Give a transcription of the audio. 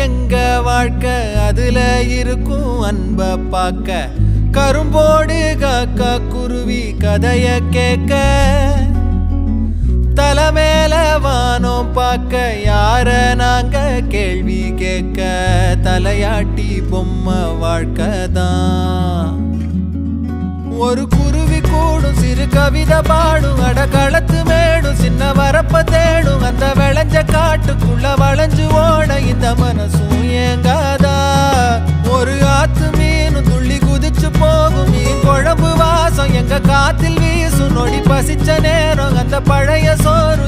எங்க வாழ்க்கை அதுல இருக்கும் அன்ப பாக்க கரும்போடு காக்கா குருவி கதைய கேட்க தலைமேல வானோம் பார்க்க யார நாங்க கேள்வி கேட்க தலையாட்டி பொம்மை வாழ்க்கை தான் ஒரு குருவி கூடும் சிறு கவிதை பாடும் அடகளத்து மேடும் சின்ன வரப்ப தேடும் அந்த விளைஞ்ச காட்டுக்குள்ள வளைஞ்சு ஓட இந்த மனசும் ஏங்காதா ஒரு ஆத்து மீனும் துள்ளி குதிச்சு போகும் மீன் குழம்பு வாசம் எங்க காத்தில் வீசும் நொடி பசிச்ச நேரம் அந்த பழைய சோறு